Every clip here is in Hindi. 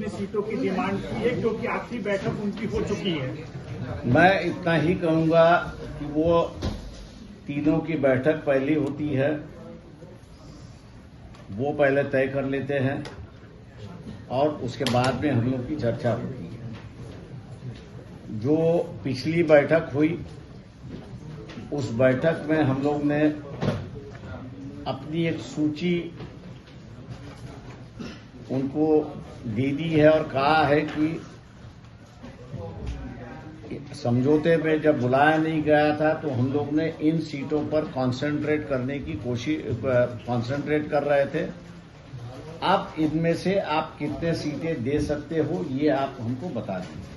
दूसरी सीटों की डिमांड की है, क्योंकि आखिरी बैठक उनकी हो चुकी है। मैं इतना ही कहूंगा कि वो तीनों की बैठक पहली होती है, वो पहले तय कर लेते हैं और उसके बाद में हम लोग की चर्चा होती है। जो पिछली बैठक हुई उस बैठक में हम लोग ने अपनी एक सूची उनको दे दी है और कहा है कि समझौते में जब बुलाया नहीं गया था तो हम लोग ने इन सीटों पर कंसंट्रेट करने की कंसंट्रेट कर रहे थे। अब इनमें से आप कितने सीटें दे सकते हो ये आप हमको बता दीजिए।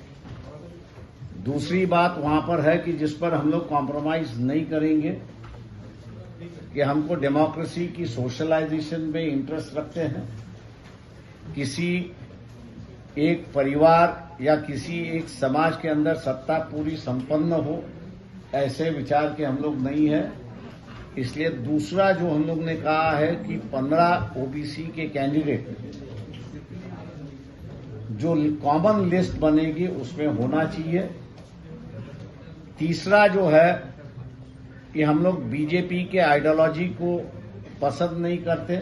दूसरी बात वहां पर है कि जिस पर हम लोग कॉम्प्रोमाइज नहीं करेंगे कि हमको डेमोक्रेसी की सोशलाइजेशन में इंटरेस्ट रखते हैं। किसी एक परिवार या किसी एक समाज के अंदर सत्ता पूरी संपन्न हो ऐसे विचार के हम लोग नहीं है। इसलिए दूसरा जो हम लोग ने कहा है कि 15 ओबीसी के कैंडिडेट जो कॉमन लिस्ट बनेगी उसमें होना चाहिए। तीसरा जो है कि हम लोग बीजेपी के आइडियोलॉजी को पसंद नहीं करते,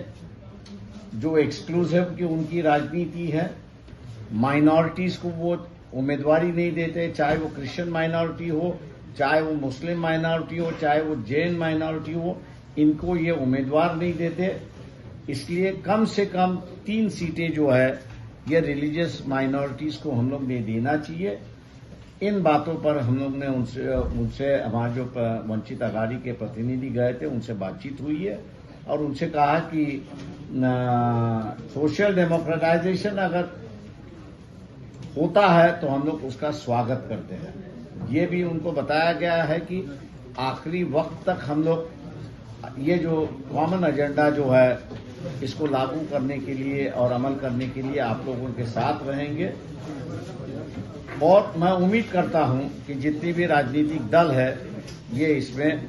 जो एक्सक्लूसिव की उनकी राजनीति है। माइनॉरिटीज को वो उम्मीदवारी नहीं देते, चाहे वो क्रिश्चियन माइनॉरिटी हो, चाहे वो मुस्लिम माइनॉरिटी हो, चाहे वो जैन माइनॉरिटी हो, इनको ये उम्मीदवार नहीं देते। इसलिए कम से कम 3 सीटें जो है ये रिलीजियस माइनॉरिटीज को हम लोग ने देना चाहिए। इन बातों पर हम लोग ने उनसे हमारे जो वंचित अघाड़ी के प्रतिनिधि गए थे उनसे बातचीत हुई है और उनसे कहा कि सोशल डेमोक्रेटाइजेशन अगर होता है तो हम लोग उसका स्वागत करते हैं। ये भी उनको बताया गया है कि आखिरी वक्त तक हम लोग ये जो कॉमन एजेंडा जो है इसको लागू करने के लिए और अमल करने के लिए आप लोगों के साथ रहेंगे। और मैं उम्मीद करता हूं कि जितनी भी राजनीतिक दल है ये इसमें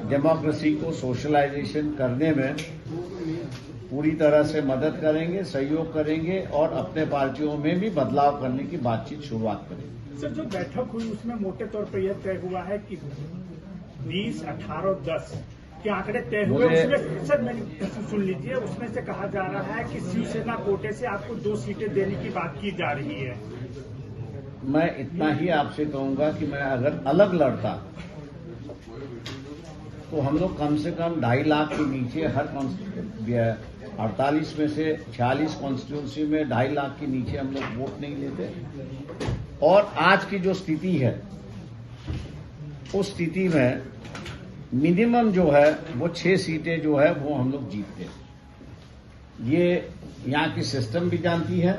डेमोक्रेसी को सोशलाइजेशन करने में पूरी तरह से मदद करेंगे, सहयोग करेंगे और अपने पार्टियों में भी बदलाव करने की बातचीत शुरुआत करेंगे। सर, जो बैठक हुई उसमें मोटे तौर पर यह तय हुआ है कि 20, 18 और 10 के आंकड़े तय हुए। उसमें सर मेरी सुन लीजिए, उसमें से कहा जा रहा है कि शिवसेना कोटे से आपको 2 सीटें देने की बात की जा रही है। मैं इतना ही आपसे कहूंगा कि मैं अगर अलग लड़ता तो हम लोग कम से कम 2.5 लाख के नीचे हर 48 में से 46 कॉन्स्टिट्यूंसी में 2.5 लाख के नीचे हम लोग वोट नहीं लेते। और आज की जो स्थिति है उस स्थिति में मिनिमम जो है वो 6 सीटें जो है वो हम लोग जीतते हैं। ये यहाँ की सिस्टम भी जानती है,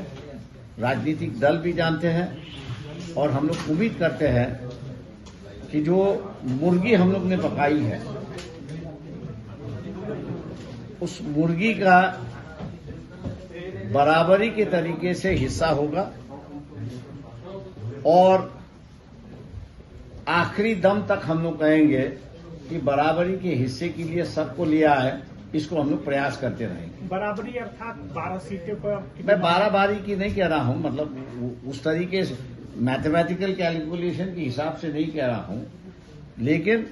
राजनीतिक दल भी जानते हैं और हम लोग उम्मीद करते हैं कि जो मुर्गी हम लोग ने पकाई है उस मुर्गी का बराबरी के तरीके से हिस्सा होगा और आखिरी दम तक हम लोग कहेंगे कि बराबरी के हिस्से के लिए सबको लिया है, इसको हम लोग प्रयास करते रहेंगे। बराबरी अर्थात 12 सीटें पर मैं 12 बारी की नहीं कह रहा हूं, मतलब उस तरीके से मैथमेटिकल कैलकुलेशन के हिसाब से नहीं कह रहा हूं, लेकिन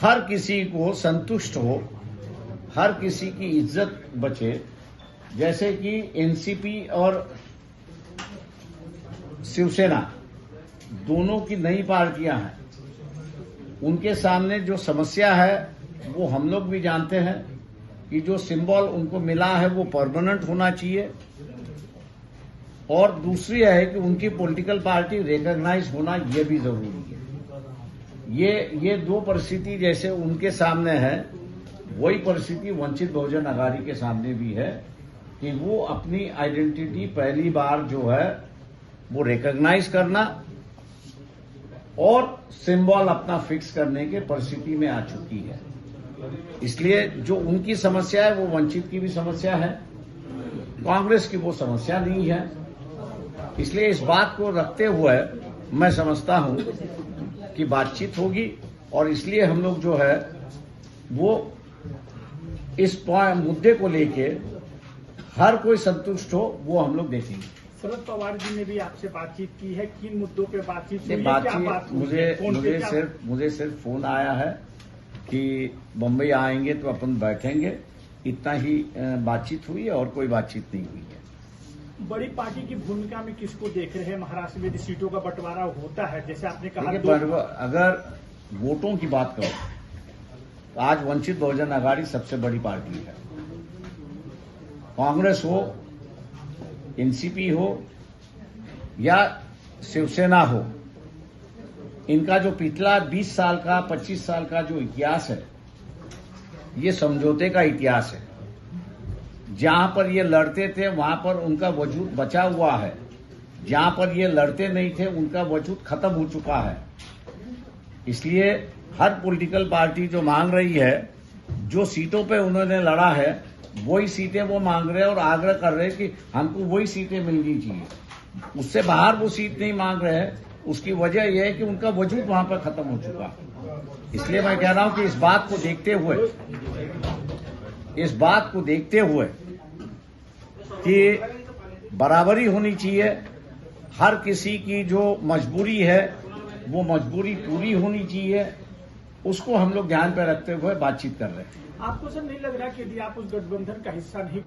हर किसी को संतुष्ट हो, हर किसी की इज्जत बचे। जैसे कि एनसीपी और शिवसेना दोनों की नई पार्टियां हैं, उनके सामने जो समस्या है वो हम लोग भी जानते हैं कि जो सिंबल उनको मिला है वो परमानेंट होना चाहिए और दूसरी है कि उनकी पॉलिटिकल पार्टी रिकॉग्नाइज होना ये भी जरूरी है। ये 2 परिस्थिति जैसे उनके सामने है वही परिस्थिति वंचित बहुजन अघाड़ी के सामने भी है कि वो अपनी आइडेंटिटी पहली बार जो है वो रिकॉग्नाइज करना और सिंबल अपना फिक्स करने के परिस्थिति में आ चुकी है। इसलिए जो उनकी समस्या है वो वंचित की भी समस्या है, कांग्रेस की वो समस्या नहीं है। इसलिए इस बात को रखते हुए मैं समझता हूं कि बातचीत होगी और इसलिए हम लोग जो है वो इस मुद्दे को लेके हर कोई संतुष्ट हो वो हम लोग देखेंगे। शरद पवार जी ने भी आपसे बातचीत की है, किन मुद्दों पे बातचीत हुई है? क्या बातचीत बात हुई है? मुझे सिर्फ फोन आया है कि बम्बई आएंगे तो अपन बैठेंगे, इतना ही बातचीत हुई है और कोई बातचीत नहीं हुई है। बड़ी पार्टी की भूमिका में किसको देख रहे हैं? महाराष्ट्र में यदि सीटों का बंटवारा होता है, जैसे आपने कहा, अगर वोटों की बात करो तो आज वंचित बहुजन आघाड़ी सबसे बड़ी पार्टी है। कांग्रेस हो, एनसीपी हो या शिवसेना हो, इनका जो पिछला 20 साल का 25 साल का जो इतिहास है, ये समझौते का इतिहास है। जहां पर ये लड़ते थे वहां पर उनका वजूद बचा हुआ है, जहां पर ये लड़ते नहीं थे उनका वजूद खत्म हो चुका है। इसलिए हर पॉलिटिकल पार्टी जो मांग रही है, जो सीटों पे उन्होंने लड़ा है वही सीटें वो मांग रहे हैं और आग्रह कर रहे हैं कि हमको वही सीटें मिलनी चाहिए। उससे बाहर वो सीट नहीं मांग रहे हैं। उसकी वजह यह है कि उनका वजूद वहां पर खत्म हो चुका है। इसलिए मैं कह रहा हूं कि इस बात को देखते हुए कि बराबरी होनी चाहिए, हर किसी की जो मजबूरी है वो मजबूरी पूरी होनी चाहिए, उसको हम लोग ध्यान पर रखते हुए बातचीत कर रहे हैं। आपको सर नहीं लग रहा कि यदि आप उस गठबंधन का हिस्सा नहीं